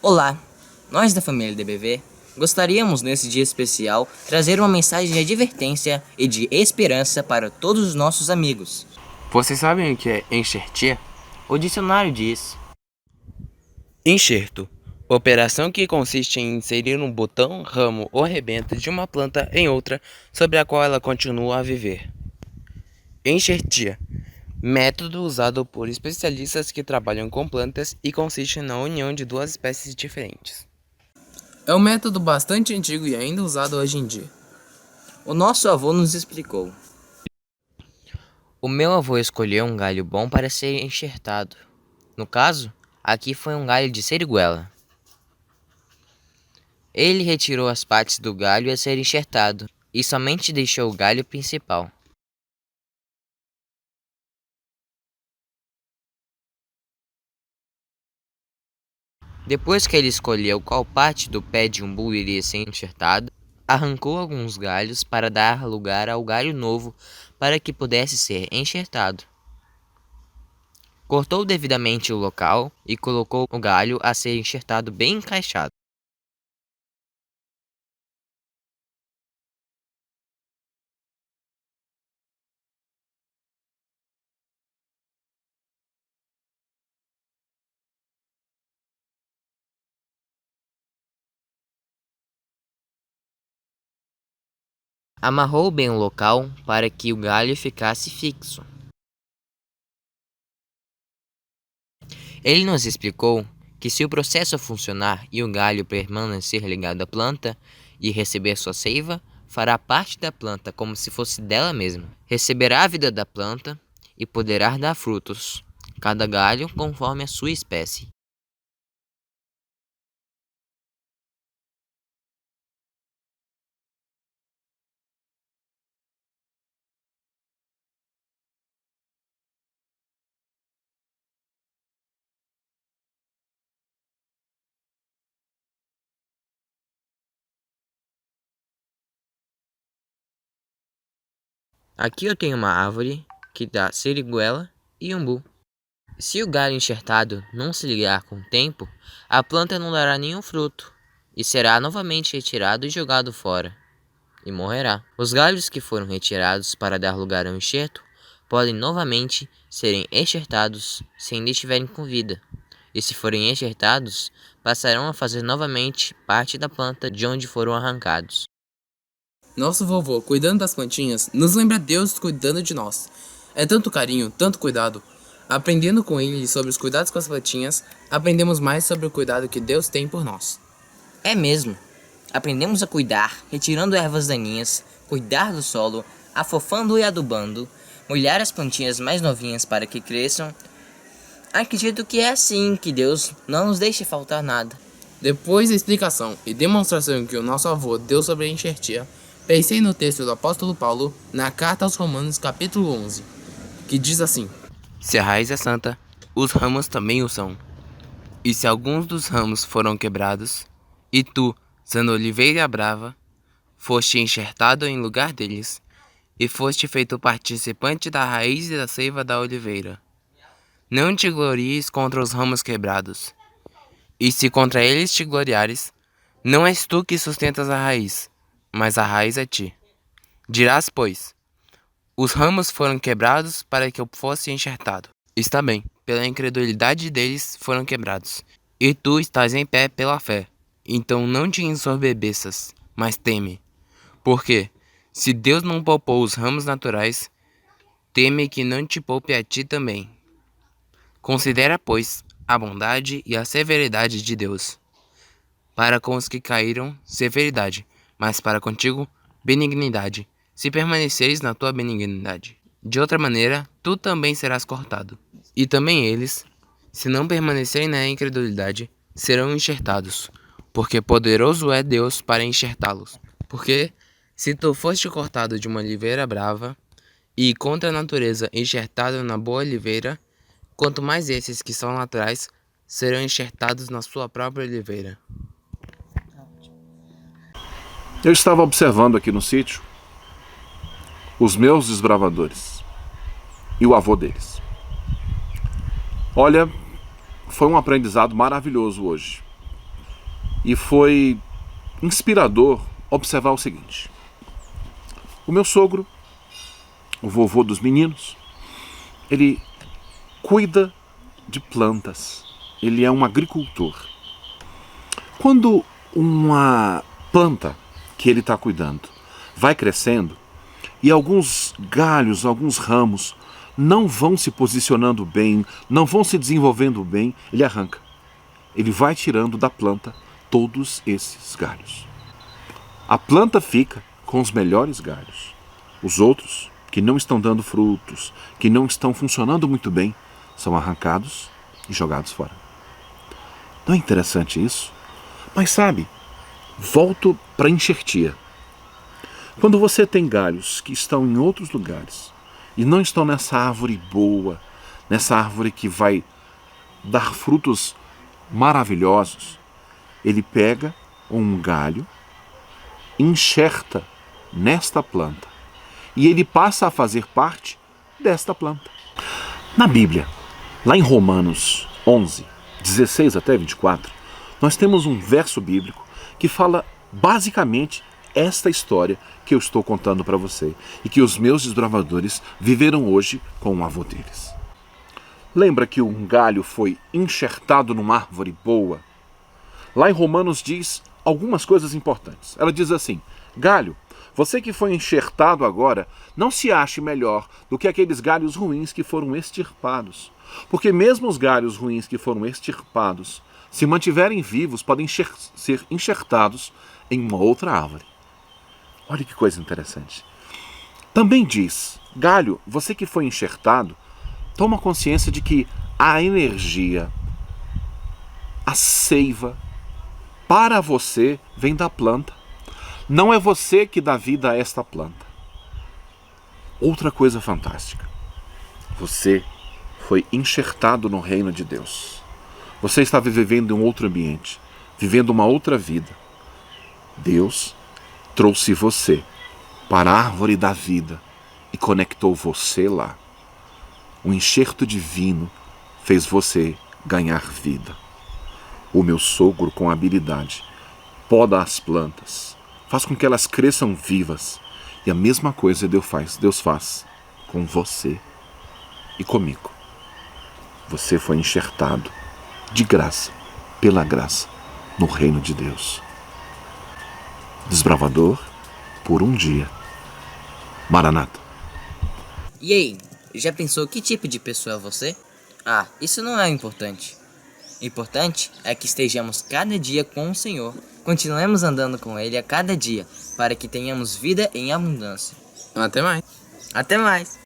Olá, nós da família DBV gostaríamos nesse dia especial trazer uma mensagem de advertência e de esperança para todos os nossos amigos. Vocês sabem o que é enxertia? O dicionário diz: Enxerto. Operação que consiste em inserir um botão, ramo ou rebento de uma planta em outra sobre a qual ela continua a viver. Enxertia. Método usado por especialistas que trabalham com plantas e consiste na união de duas espécies diferentes. É um método bastante antigo e ainda usado hoje em dia. o nosso avô nos explicou. O meu avô escolheu um galho bom para ser enxertado. No caso, aqui foi um galho de seriguela. Ele retirou as partes do galho a ser enxertado e somente deixou o galho principal. Depois que ele escolheu qual parte do pé de umbu iria ser enxertada, arrancou alguns galhos para dar lugar ao galho novo para que pudesse ser enxertado. Cortou devidamente o local e colocou o galho a ser enxertado bem encaixado. Amarrou bem o local para que o galho ficasse fixo. Ele nos explicou que se o processo funcionar e o galho permanecer ligado à planta e receber sua seiva, fará parte da planta como se fosse dela mesma. Receberá a vida da planta e poderá dar frutos, cada galho conforme a sua espécie. Aqui eu tenho uma árvore que dá seriguela e umbu. Se o galho enxertado não se ligar com o tempo, a planta não dará nenhum fruto e será novamente retirado e jogado fora, e morrerá. Os galhos que foram retirados para dar lugar ao enxerto podem novamente serem enxertados se ainda estiverem com vida, e se forem enxertados, passarão a fazer novamente parte da planta de onde foram arrancados. Nosso vovô, cuidando das plantinhas, nos lembra Deus cuidando de nós. É tanto carinho, tanto cuidado. Aprendendo com ele sobre os cuidados com as plantinhas, aprendemos mais sobre o cuidado que Deus tem por nós. É mesmo. Aprendemos a cuidar, retirando ervas daninhas, cuidar do solo, afofando e adubando, molhar as plantinhas mais novinhas para que cresçam. Acredito que é assim que Deus não nos deixa faltar nada. Depois da explicação e demonstração que o nosso avô deu sobre a enxertia, pensei no texto do apóstolo Paulo na carta aos Romanos capítulo 11, que diz assim: Se a raiz é santa, os ramos também o são. E se alguns dos ramos foram quebrados, e tu, sendo oliveira brava, foste enxertado em lugar deles, e foste feito participante da raiz e da seiva da oliveira. Não te glories contra os ramos quebrados. E se contra eles te gloriares, não és tu que sustentas a raiz, mas a raiz é ti. Dirás, pois, os ramos foram quebrados para que eu fosse enxertado. Está bem, pela incredulidade deles foram quebrados. E tu estás em pé pela fé. Então não te ensorbebeças, mas teme. Porque, se Deus não poupou os ramos naturais, teme que não te poupe a ti também. Considera, pois, a bondade e a severidade de Deus. Para com os que caíram, severidade, mas para contigo, benignidade, se permaneceres na tua benignidade. De outra maneira, tu também serás cortado. E também eles, se não permanecerem na incredulidade, serão enxertados, porque poderoso é Deus para enxertá-los. Porque, se tu foste cortado de uma oliveira brava, e contra a natureza enxertado na boa oliveira, quanto mais esses que são naturais serão enxertados na sua própria oliveira. Eu estava observando aqui no sítio os meus desbravadores e o avô deles. Olha, foi um aprendizado maravilhoso hoje. E foi inspirador observar o seguinte: o meu sogro, o vovô dos meninos, ele cuida de plantas. Ele é um agricultor. Quando uma planta que ele está cuidando vai crescendo e alguns galhos, alguns ramos não vão se posicionando bem, não vão se desenvolvendo bem, ele arranca. Ele vai tirando da planta todos esses galhos. A planta fica com os melhores galhos. Os outros, que não estão dando frutos, que não estão funcionando muito bem, são arrancados e jogados fora. Não é interessante isso? Mas sabe, volto para a enxertia. Quando você tem galhos que estão em outros lugares e não estão nessa árvore boa, nessa árvore que vai dar frutos maravilhosos, ele pega um galho, enxerta nesta planta e ele passa a fazer parte desta planta. Na Bíblia, lá em Romanos 11, 16 até 24, nós temos um verso bíblico que fala basicamente esta história que eu estou contando para você e que os meus desbravadores viveram hoje com o avô deles. Lembra que um galho foi enxertado numa árvore boa? Lá em Romanos diz algumas coisas importantes. Ela diz assim: galho, você que foi enxertado agora, não se ache melhor do que aqueles galhos ruins que foram extirpados. Porque mesmo os galhos ruins que foram extirpados, se mantiverem vivos, podem ser enxertados em uma outra árvore. Olha que coisa interessante. Também diz: galho, você que foi enxertado, toma consciência de que a energia, a seiva, para você vem da planta. Não é você que dá vida a esta planta. Outra coisa fantástica. Você foi enxertado no reino de Deus. Você estava vivendo em um outro ambiente, vivendo uma outra vida. Deus trouxe você para a árvore da vida e conectou você lá. O enxerto divino fez você ganhar vida. O meu sogro, com habilidade, poda as plantas, faz com que elas cresçam vivas. E a mesma coisa Deus faz com você e comigo. Você foi enxertado de graça, pela graça, no reino de Deus. Desbravador, por um dia. Maranata. E aí, já pensou que tipo de pessoa é você? Ah, isso não é importante. O importante é que estejamos cada dia com o Senhor, continuemos andando com Ele a cada dia, para que tenhamos vida em abundância. Até mais. Até mais!